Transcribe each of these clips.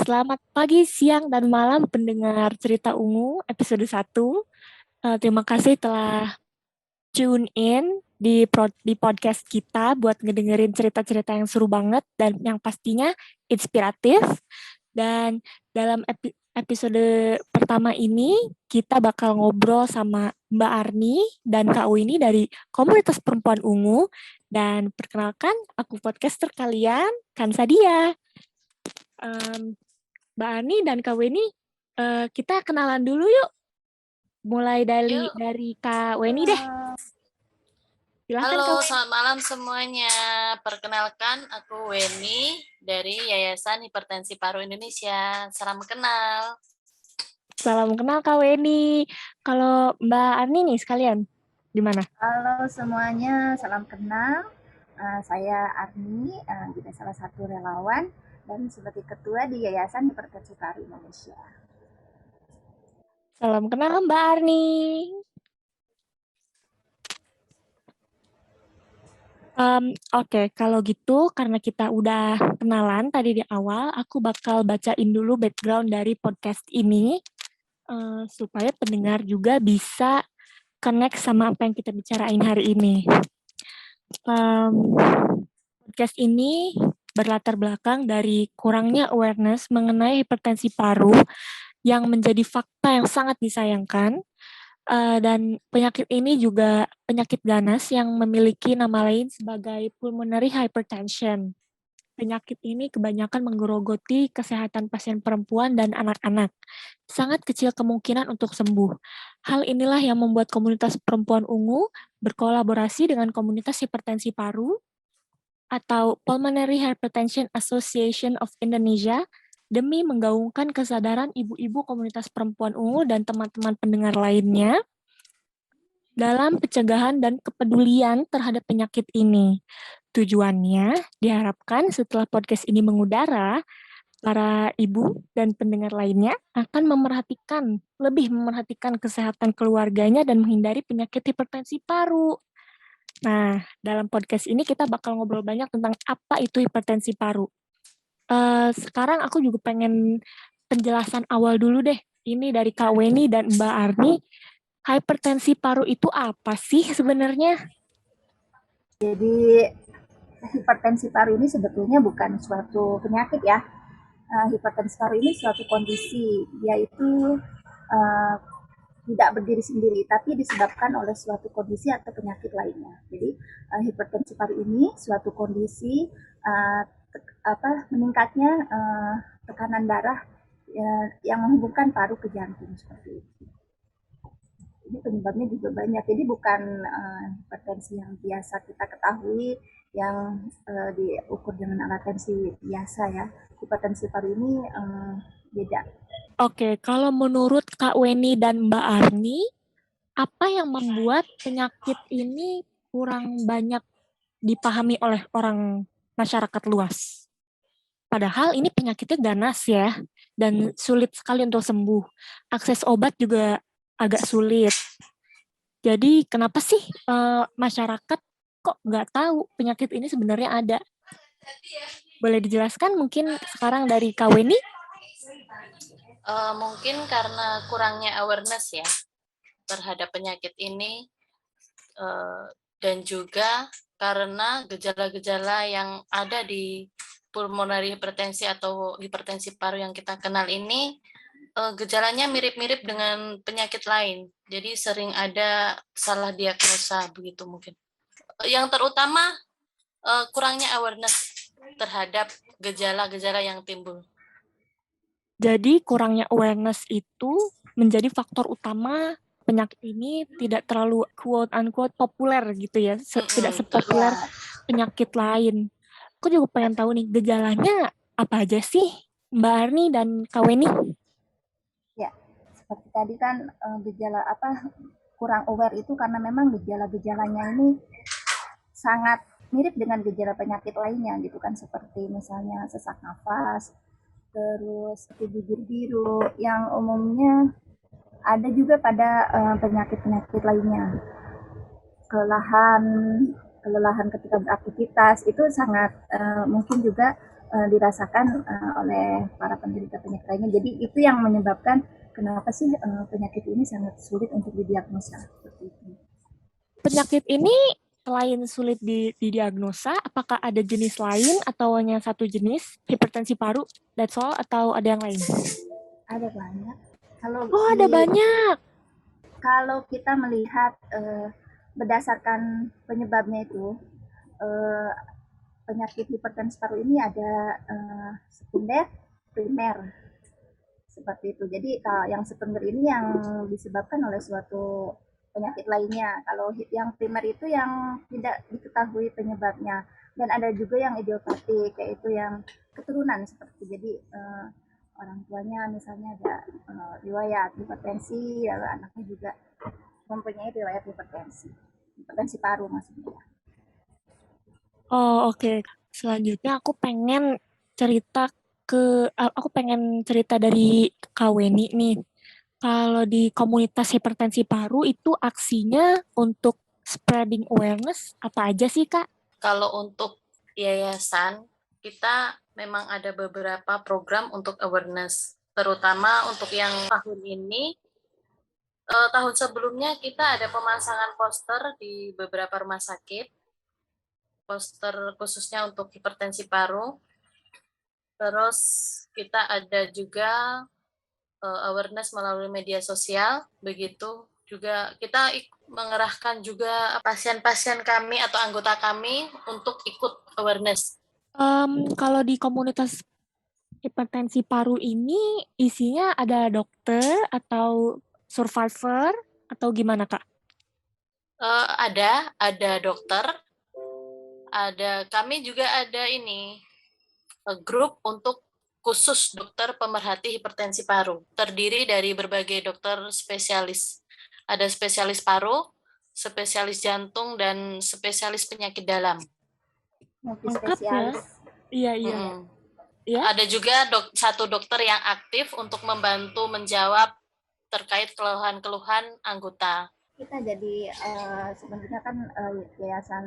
Selamat pagi, siang, dan malam pendengar Cerita Ungu episode 1. Terima kasih telah tune in di podcast kita buat ngedengerin cerita-cerita yang seru banget dan yang pastinya inspiratif. Dan dalam episode pertama ini, kita bakal ngobrol sama Mbak Arni dan Kak Winnie dari Komunitas Perempuan Ungu. Dan perkenalkan, aku podcaster kalian, Kansadia. Mbak Ani dan Kak Weni, kita kenalan dulu yuk. Mulai Yuk. dari Kak Weni deh. Silahkan Kak Halo, Weni. selamat malam semuanya. Perkenalkan, aku Weni dari Yayasan Hipertensi Paru Indonesia. Salam kenal. Salam kenal Kak Weni. Kalau Mbak Ani nih sekalian, gimana? Halo semuanya, salam kenal. Saya Arni, juga salah satu relawan dan sebagai ketua di Yayasan Hipertensi Paru Indonesia. Salam kenal Mbak Arni. Oke, kalau gitu karena kita udah kenalan tadi di awal, aku bakal bacain dulu background dari podcast ini supaya pendengar juga bisa connect sama apa yang kita bicarain hari ini. Podcast ini berlatar belakang dari kurangnya awareness mengenai hipertensi paru yang menjadi fakta yang sangat disayangkan. Dan penyakit ini juga penyakit ganas yang memiliki nama lain sebagai pulmonary hypertension. Penyakit ini kebanyakan menggerogoti kesehatan pasien perempuan dan anak-anak. Sangat kecil kemungkinan untuk sembuh. Hal inilah yang membuat komunitas perempuan ungu berkolaborasi dengan komunitas hipertensi paru atau Pulmonary Hypertension Association of Indonesia demi menggaungkan kesadaran ibu-ibu komunitas perempuan ungu dan teman-teman pendengar lainnya dalam pencegahan dan kepedulian terhadap penyakit ini. Tujuannya diharapkan setelah podcast ini mengudara, para ibu dan pendengar lainnya akan lebih memerhatikan kesehatan keluarganya dan menghindari penyakit hipertensi paru. Nah, dalam podcast ini kita bakal ngobrol banyak tentang apa itu hipertensi paru. Sekarang aku juga pengen penjelasan awal dulu deh. Ini dari Kak Weni dan Mbak Arni. Hipertensi paru itu apa sih sebenarnya? Jadi hipertensi paru ini sebetulnya bukan suatu penyakit ya. Hipertensi paru ini suatu kondisi, yaitu tidak berdiri sendiri, tapi disebabkan oleh suatu kondisi atau penyakit lainnya. Jadi hipertensi paru ini suatu kondisi meningkatnya tekanan darah yang menghubungkan paru ke jantung seperti itu. Ini penyebabnya juga banyak. Jadi bukan hipertensi yang biasa kita ketahui yang diukur dengan alat tensi biasa ya. Hipertensi paru ini beda. Oke, kalau menurut Kak Weni dan Mbak Arni, apa yang membuat penyakit ini kurang banyak dipahami oleh orang masyarakat luas? Padahal ini penyakitnya ganas ya, dan sulit sekali untuk sembuh. Akses obat juga agak sulit. Jadi kenapa sih masyarakat kok nggak tahu penyakit ini sebenarnya ada? Boleh dijelaskan mungkin sekarang dari Kak Weni? Mungkin karena kurangnya awareness ya terhadap penyakit ini, dan juga karena gejala-gejala yang ada di pulmonary hipertensi atau hipertensi paru yang kita kenal ini, gejalanya mirip-mirip dengan penyakit lain. Jadi sering ada salah diagnosa begitu mungkin. Yang terutama kurangnya awareness terhadap gejala-gejala yang timbul. Jadi kurangnya awareness itu menjadi faktor utama penyakit ini tidak terlalu quote-unquote populer gitu ya, tidak sepopuler penyakit lain. Aku juga pengen tahu nih, gejalanya apa aja sih Mbak Arni dan Kak Weni? Ya, seperti tadi kan gejala kurang aware itu karena memang gejala-gejalanya ini sangat mirip dengan gejala penyakit lainnya gitu kan, seperti misalnya sesak nafas, terus bibir biru yang umumnya ada juga pada penyakit-penyakit lainnya. Kelelahan ketika beraktivitas itu sangat mungkin juga dirasakan oleh para penderita penyakit lainnya. Jadi itu yang menyebabkan kenapa sih penyakit ini sangat sulit untuk didiagnosa seperti itu. Penyakit ini selain sulit didiagnosa, apakah ada jenis lain atau hanya satu jenis hipertensi paru? That's all atau ada yang lain? Ada banyak. Kalau Oh, ada banyak. Kalau kita melihat berdasarkan penyebabnya itu, penyakit hipertensi paru ini ada sekunder, primer, seperti itu. Jadi yang sekunder ini yang disebabkan oleh suatu penyakit lainnya. Kalau yang primer itu yang tidak diketahui penyebabnya. Dan ada juga yang idiopatik, yaitu yang keturunan seperti jadi orang tuanya misalnya ada riwayat hipertensi, lalu anaknya juga mempunyai riwayat hipertensi paru maksudnya. Oh, oke. Selanjutnya aku pengen cerita dari Kak Weni nih. Kalau di komunitas hipertensi paru itu aksinya untuk spreading awareness apa aja sih, Kak? Kalau untuk yayasan, kita memang ada beberapa program untuk awareness, terutama untuk yang tahun ini. Tahun sebelumnya kita ada pemasangan poster di beberapa rumah sakit, poster khususnya untuk hipertensi paru. Terus kita ada juga awareness melalui media sosial, begitu juga kita mengerahkan juga pasien-pasien kami atau anggota kami untuk ikut awareness. Kalau di komunitas hipertensi paru ini isinya ada dokter atau survivor atau gimana, Kak? Ada dokter, kami juga ada ini grup untuk khusus dokter pemerhati hipertensi paru, terdiri dari berbagai dokter spesialis. Ada spesialis paru, spesialis jantung, dan spesialis penyakit dalam. Lengkap ya? Iya, iya. Ya? Ada juga satu dokter yang aktif untuk membantu menjawab terkait keluhan-keluhan anggota. Kita jadi sebenarnya kan yayasan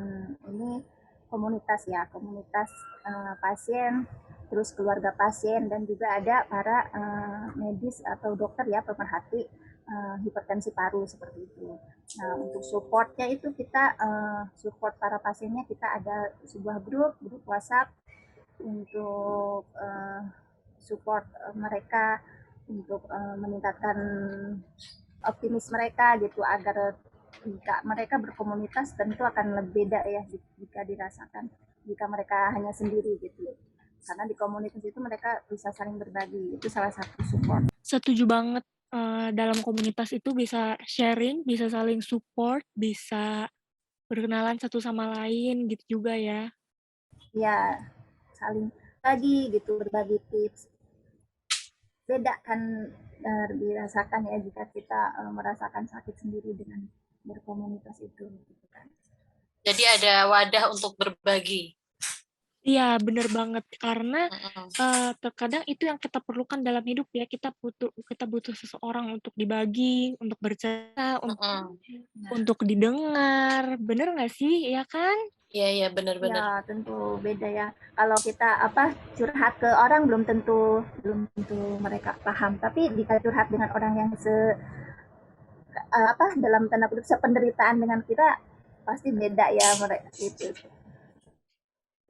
ini komunitas ya, komunitas pasien, terus keluarga pasien, dan juga ada para medis atau dokter ya pemerhati hipertensi paru seperti itu. Nah, untuk supportnya itu kita support para pasiennya, kita ada sebuah grup WhatsApp untuk support mereka untuk meningkatkan optimis mereka gitu, agar jika mereka berkomunitas tentu akan lebih beda ya jika dirasakan jika mereka hanya sendiri gitu, karena di komunitas itu mereka bisa saling berbagi, itu salah satu support. Setuju banget, dalam komunitas itu bisa sharing, bisa saling support, bisa berkenalan satu sama lain gitu juga ya. Ya, saling berbagi gitu, berbagi tips. Beda kan dirasakan ya jika kita merasakan sakit sendiri dengan berkomunitas itu gitu kan. Jadi ada wadah untuk berbagi. Iya, bener banget. Karena terkadang itu yang kita perlukan dalam hidup ya. Kita butuh seseorang untuk dibagi, untuk bercerita, untuk didengar. Bener nggak sih? Ya kan? Iya, benar-benar. Ya, tentu beda ya. Kalau kita curhat ke orang belum tentu mereka paham. Tapi jika curhat dengan orang yang dalam tanda kutip sependeritaan dengan kita, pasti beda ya mereka itu.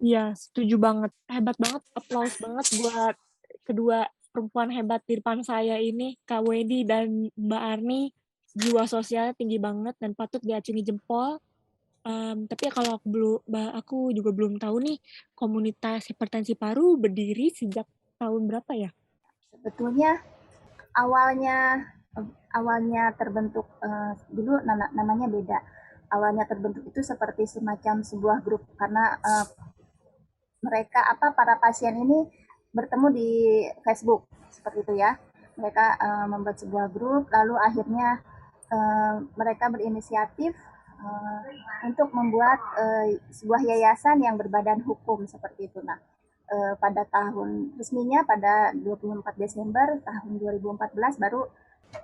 Iya, setuju banget. Hebat banget, applause banget buat kedua perempuan hebat di depan saya ini, Kak Wedi dan Mbak Arni. Jiwa sosialnya tinggi banget dan patut diacungi jempol. Tapi kalau aku juga belum tahu nih, komunitas hipertensi paru berdiri sejak tahun berapa ya? Sebetulnya awalnya terbentuk dulu namanya beda. Awalnya terbentuk itu seperti semacam sebuah grup, karena para pasien ini bertemu di Facebook seperti itu ya. Mereka membuat sebuah grup, lalu akhirnya mereka berinisiatif untuk membuat sebuah yayasan yang berbadan hukum seperti itu. Nah, pada tahun resminya pada 24 Desember tahun 2014 baru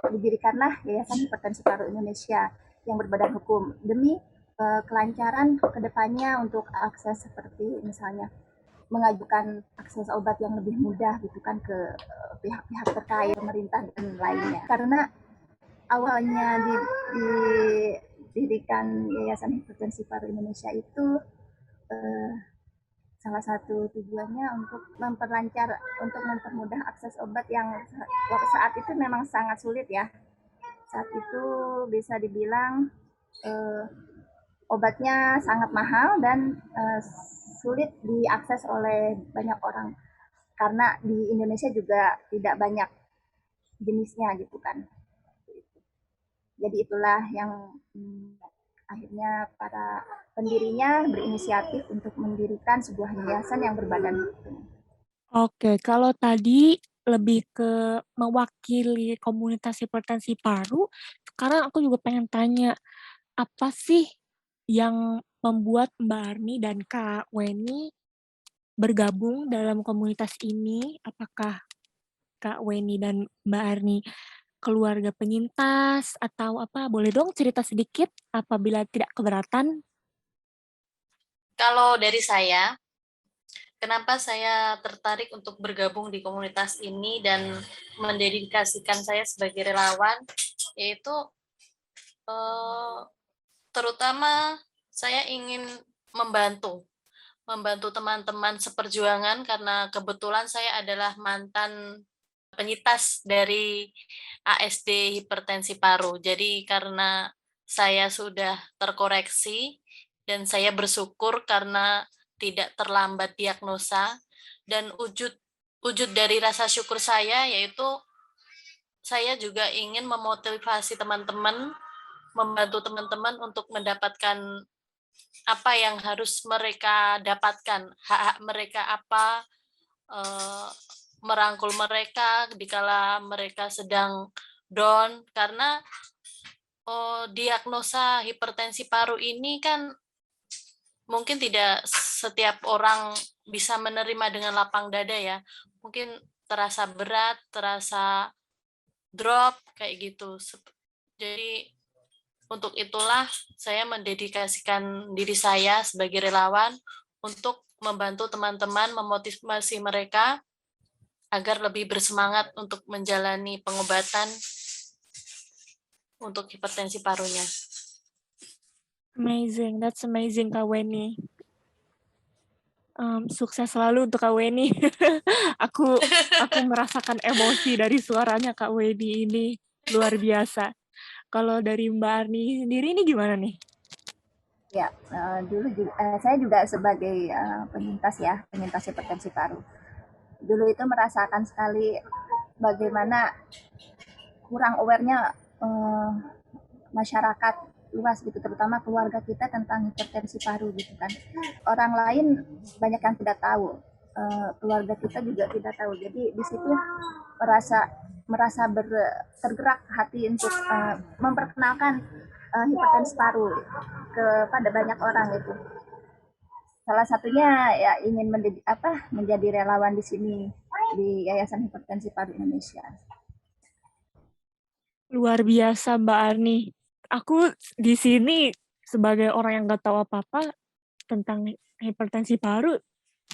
didirikanlah Yayasan Hipertensi Paru Indonesia yang berbadan hukum demi kelancaran kedepannya untuk akses seperti misalnya mengajukan akses obat yang lebih mudah gitu kan ke pihak-pihak terkait, pemerintah dan lainnya. Karena awalnya didirikan Yayasan Hipertensi Paru Indonesia itu eh, salah satu tujuannya untuk mempermudah akses obat yang saat itu memang sangat sulit ya. Saat itu bisa dibilang eh, obatnya sangat mahal dan sulit diakses oleh banyak orang karena di Indonesia juga tidak banyak jenisnya gitu kan. Jadi itulah yang akhirnya para pendirinya berinisiatif untuk mendirikan sebuah yayasan yang berbadan hukum. Oke, kalau tadi lebih ke mewakili komunitas hipertensi paru, sekarang aku juga pengen tanya, apa sih yang membuat Mbak Arni dan Kak Weni bergabung dalam komunitas ini? Apakah Kak Weni dan Mbak Arni keluarga penyintas atau apa? Boleh dong cerita sedikit apabila tidak keberatan? Kalau dari saya, kenapa saya tertarik untuk bergabung di komunitas ini dan mendedikasikan saya sebagai relawan, yaitu eh, terutama saya ingin membantu teman-teman seperjuangan karena kebetulan saya adalah mantan penyintas dari ASD hipertensi paru. Jadi karena saya sudah terkoreksi dan saya bersyukur karena tidak terlambat diagnosa, dan wujud dari rasa syukur saya yaitu saya juga ingin memotivasi teman-teman, membantu teman-teman untuk mendapatkan apa yang harus mereka dapatkan, hak-hak mereka apa, merangkul mereka dikala mereka sedang down, karena diagnosa hipertensi paru ini kan mungkin tidak setiap orang bisa menerima dengan lapang dada ya. Mungkin terasa berat, terasa drop kayak gitu. Jadi untuk itulah saya mendedikasikan diri saya sebagai relawan untuk membantu teman-teman, memotivasi mereka agar lebih bersemangat untuk menjalani pengobatan untuk hipertensi parunya. Amazing, that's amazing Kak Weni. Sukses selalu untuk Kak Weni. aku merasakan emosi dari suaranya Kak Weni ini luar biasa. Kalau dari Mbak Arni sendiri ini gimana nih? Ya, dulu juga, saya juga sebagai penyintas hipertensi paru. Dulu itu merasakan sekali bagaimana kurang aware-nya masyarakat luas gitu, terutama keluarga kita tentang hipertensi paru gitu kan. Orang lain banyak yang tidak tahu, keluarga kita juga tidak tahu. Jadi di situ merasa merasa tergerak hati untuk memperkenalkan hipertensi paru kepada banyak orang itu. Salah satunya ya ingin menjadi relawan di sini di Yayasan Hipertensi Paru Indonesia. Luar biasa Mbak Arni. Aku di sini sebagai orang yang nggak tahu apa-apa tentang hipertensi paru,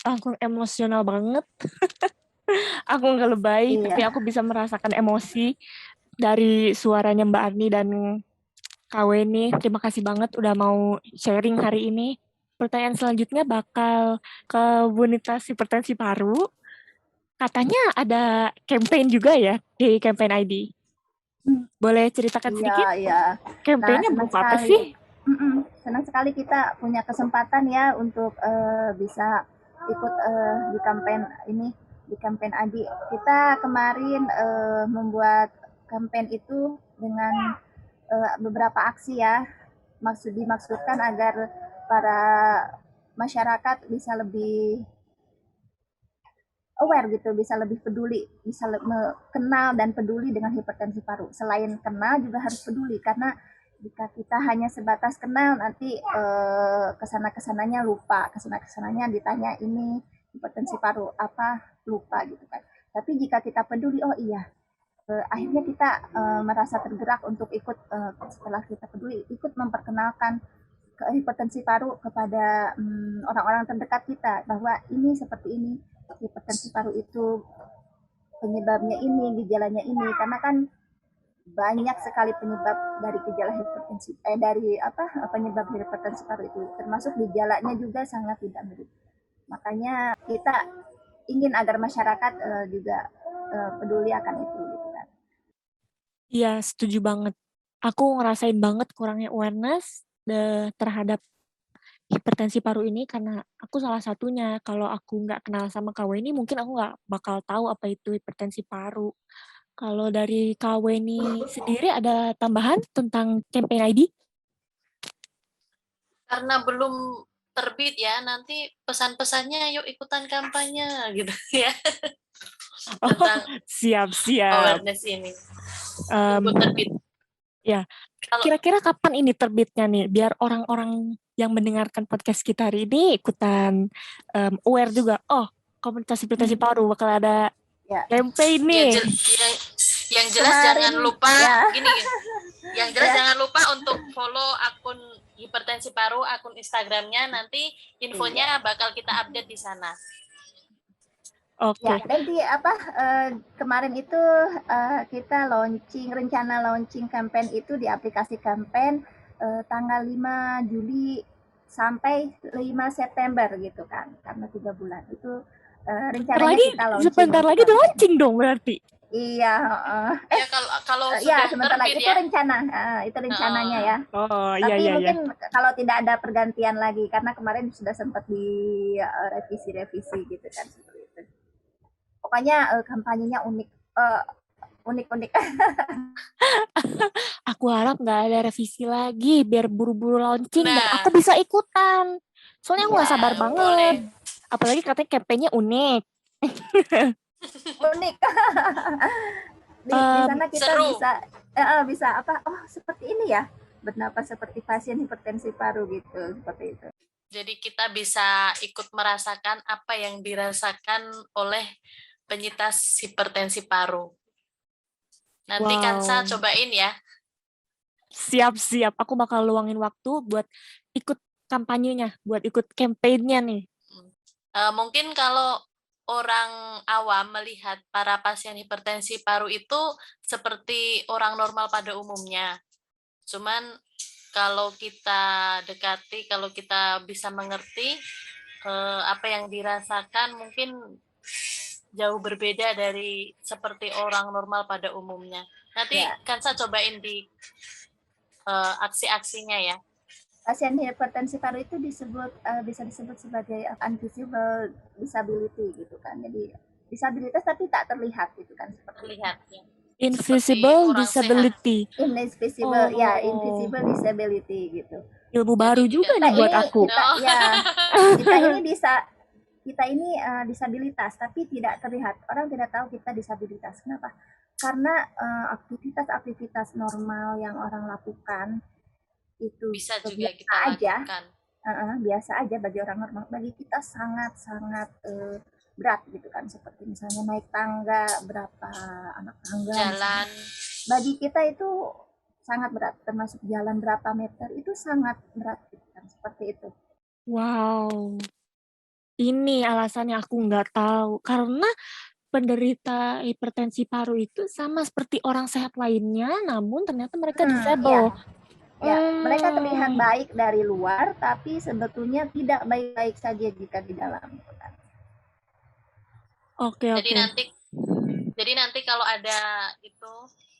langsung emosional banget. Aku nggak lebay, tapi Iya. aku bisa merasakan emosi dari suaranya Mbak Arni dan Kak Weni. Terima kasih banget udah mau sharing hari ini. Pertanyaan selanjutnya bakal ke komunitas hipertensi paru. Katanya ada campaign juga ya di Campaign ID. Boleh ceritakan Iya, sedikit? iya. Nah, Campaign-nya senang berupa apa sekali. sih? Senang sekali kita punya kesempatan ya untuk bisa ikut di kampanye ini, di kampanye Adi. Kita kemarin membuat kampanye itu dengan beberapa aksi ya. Dimaksudkan agar para masyarakat bisa lebih aware gitu, bisa lebih peduli, bisa kenal dan peduli dengan hipertensi paru. Selain kenal juga harus peduli karena jika kita hanya sebatas kenal nanti kesana-kesananya lupa, kesana-kesananya ditanya ini hipertensi paru apa lupa gitu kan. Tapi jika kita peduli, oh iya, akhirnya kita merasa tergerak untuk ikut setelah kita peduli ikut memperkenalkan hipertensi paru kepada orang-orang terdekat kita, bahwa ini seperti ini, hipertensi paru itu penyebabnya ini, gejalanya ini, karena kan banyak sekali penyebab dari gejala hipertensi penyebab hipertensi paru itu, termasuk gejalanya juga sangat tidak mirip. Makanya kita ingin agar masyarakat juga peduli akan itu gitu kan. Iya, setuju banget. Aku ngerasain banget kurangnya awareness terhadap hipertensi paru ini karena aku salah satunya. Kalau aku nggak kenal sama KW ini, mungkin aku nggak bakal tahu apa itu hipertensi paru. Kalau dari KW ini sendiri ada tambahan tentang campaign ID? Karena belum terbit ya, nanti pesan-pesannya yuk ikutan kampanye gitu ya, Oh, tentang siap-siap. awareness ini. Um, Tunggu terbit. ya, Kalau kira-kira kapan ini terbitnya nih? Biar orang-orang yang mendengarkan podcast kita hari ini ikutan aware juga. Oh, komunitas hipertensi paru bakal ada Ya, campaign ya nih. yang jelas kemarin jangan lupa ya, gini, yang jelas ya, jangan lupa untuk follow akun hipertensi paru, akun Instagramnya, nanti infonya bakal kita update di sana. Oke. ya. Dan kemarin itu kita rencana launching campaign itu di aplikasi campaign tanggal 5 Juli sampai 5 September gitu kan, karena 3 bulan itu rencananya kita launching. Sebentar lagi udah launching dong berarti. Iya, Ya kalau ya sudah sebentar lagi terbit itu ya. rencana, itu rencananya ya. Oh, iya Tapi iya iya. mungkin kalau tidak ada pergantian lagi, karena kemarin sudah sempat di revisi gitu kan, seperti itu. Pokoknya kampanyenya unik, unik-unik. Aku harap nggak ada revisi lagi biar buru-buru launching dan Nah, aku bisa ikutan. Soalnya aku nggak Iya, sabar boleh. banget. Apalagi katanya campaign-nya unik. unik. Di sana kita Seru. bisa oh seperti ini ya, bernafas seperti pasien hipertensi paru gitu, seperti itu. Jadi kita bisa ikut merasakan apa yang dirasakan oleh penyintas hipertensi paru. Nanti Kansa cobain ya. Siap-siap. Aku bakal luangin waktu buat ikut kampanyenya, buat ikut campaign-nya nih. Mungkin kalau orang awam melihat para pasien hipertensi paru itu seperti orang normal pada umumnya. Cuman kalau kita dekati, kalau kita bisa mengerti apa yang dirasakan, mungkin jauh berbeda dari seperti orang normal pada umumnya. Nanti Ya. Kansa cobain di aksi-aksinya ya. Pasien hipertensi paru itu bisa disebut sebagai invisible disability gitu kan. Jadi disabilitas tapi tak terlihat gitu kan, seperti Terlihat ya. Invisible disability. Invisible, ya, invisible disability gitu. Ilmu baru Jadi juga nih buat aku. Kita ini disabilitas tapi tidak terlihat. Orang tidak tahu kita disabilitas. Kenapa? Karena aktivitas-aktivitas normal yang orang lakukan itu bisa juga biasa kita aja, lakukan. Biasa aja bagi orang normal. Bagi kita sangat-sangat berat gitu kan, seperti misalnya naik tangga, berapa anak tangga, Jalan. misalnya. Bagi kita itu sangat berat, termasuk jalan berapa meter itu sangat berat gitu kan, seperti itu. Wow. Ini alasannya aku nggak tahu. Karena penderita hipertensi paru itu sama seperti orang sehat lainnya, namun ternyata mereka disable. Ya, mereka terlihat baik dari luar, tapi sebetulnya tidak baik-baik saja jika di dalam. Oke. Jadi nanti kalau ada itu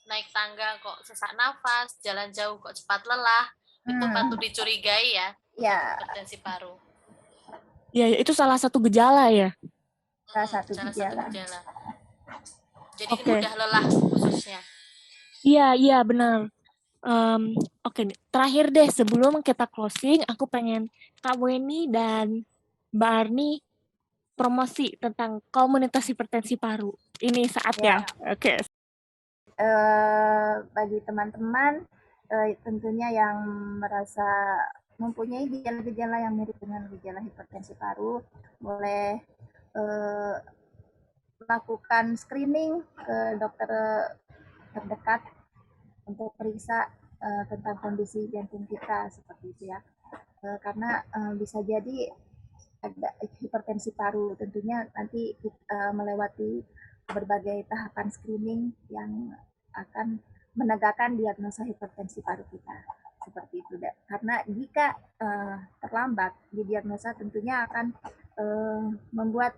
naik tangga kok sesak nafas, jalan jauh kok cepat lelah, itu patut dicurigai ya. Hipertensi paru. Ya, itu salah satu gejala ya. Salah satu gejala. Jadi mudah lelah khususnya. Iya benar. Oke, terakhir deh sebelum kita closing, aku pengen Kak Weni dan Mbak Arni promosi tentang komunitas hipertensi paru. Ini saatnya. Oke. Bagi teman-teman tentunya yang merasa mempunyai gejala-gejala yang mirip dengan gejala hipertensi paru, boleh melakukan screening ke dokter terdekat untuk periksa tentang kondisi jantung kita, seperti itu ya. karena bisa jadi ada hipertensi paru. Tentunya nanti melewati berbagai tahapan screening yang akan menegakkan diagnosa hipertensi paru kita. Seperti itu. Karena jika terlambat didiagnosa tentunya akan membuat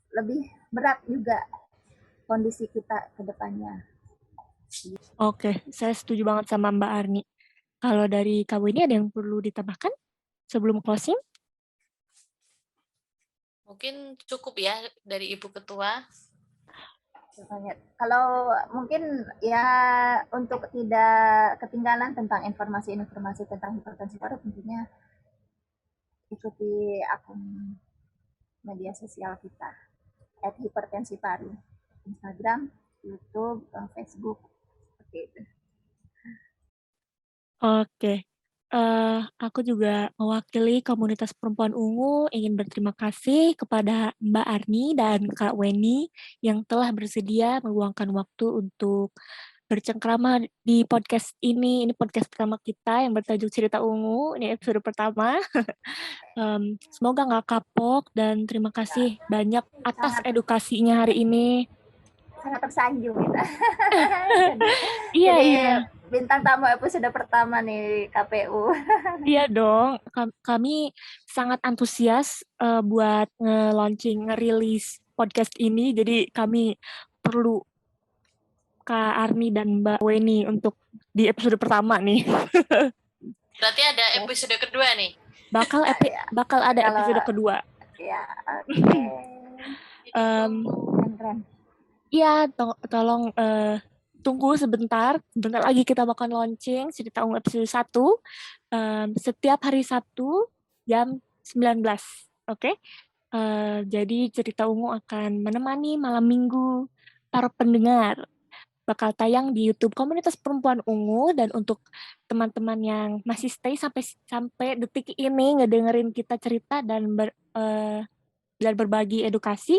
lebih berat juga kondisi kita ke depannya. Oke, saya setuju banget sama Mbak Arni. Kalau dari Kak Weni ada yang perlu ditambahkan sebelum closing? Mungkin cukup ya dari Ibu Ketua. Kalau mungkin ya untuk tidak ketinggalan tentang informasi-informasi tentang hipertensi paru, tentunya ikuti akun media sosial kita @hipertensiparu, Instagram, YouTube, Facebook, seperti itu. Oke, aku juga mewakili komunitas perempuan ungu ingin berterima kasih kepada Mbak Arni dan Kak Weni yang telah bersedia meluangkan waktu untuk bercengkrama di podcast ini. Ini podcast pertama kita yang bertajuk Cerita Ungu, ini episode pertama. Semoga nggak kapok dan terima kasih banyak atas Sangat edukasinya hari ini. sangat tersanjung kita. Iya, Jadi iya. bintang tamu episode pertama nih KPU. Iya dong, kami sangat antusias buat nge-launching, nge-release podcast ini. Jadi kami perlu Kak Arni dan Mbak Weni untuk di episode pertama nih. Berarti ada episode kedua nih. Bakal ada Kalau- episode kedua. Ya, oke. Keren. Iya, tolong tunggu sebentar. Sebentar lagi kita bakal launching Cerita Ungu episode 1 setiap hari Sabtu jam 19. Oke? Jadi Cerita Ungu akan menemani malam minggu para pendengar. Bakal tayang di YouTube Komunitas Perempuan Ungu, dan untuk teman-teman yang masih stay sampai detik ini ngedengerin kita cerita dan berbagi edukasi,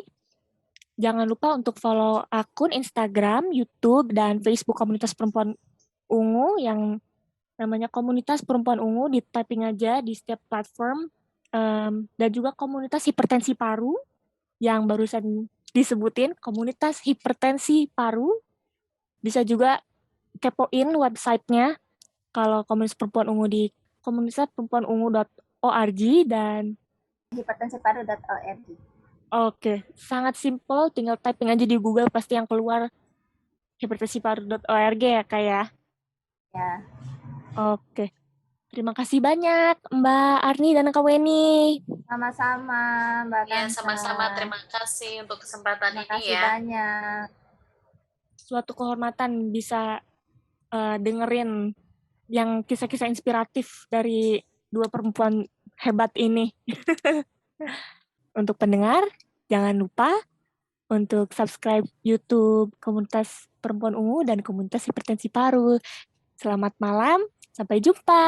jangan lupa untuk follow akun Instagram, YouTube, dan Facebook Komunitas Perempuan Ungu yang namanya Komunitas Perempuan Ungu. Di typing aja di setiap platform. Dan juga Komunitas Hipertensi Paru yang barusan disebutin, Komunitas Hipertensi Paru. Bisa juga kepoin websitenya kalau Komunitas Perempuan Ungu di komunitasperempuanungu.org dan hipertensiparu.org. Oke, sangat simple, tinggal typing aja di Google pasti yang keluar hipertensiparu.org ya Kak ya. Ya. Oke. Terima kasih banyak Mbak Arni dan Kak Weni. Sama-sama Mbak Ya, Kansa. sama-sama. Terima kasih untuk kesempatan Terima ini kasih ya. banyak. Suatu kehormatan bisa dengerin yang kisah-kisah inspiratif dari dua perempuan hebat ini. Untuk pendengar, jangan lupa untuk subscribe YouTube Komunitas Perempuan Ungu dan Komunitas Hipertensi Paru. Selamat malam, sampai jumpa.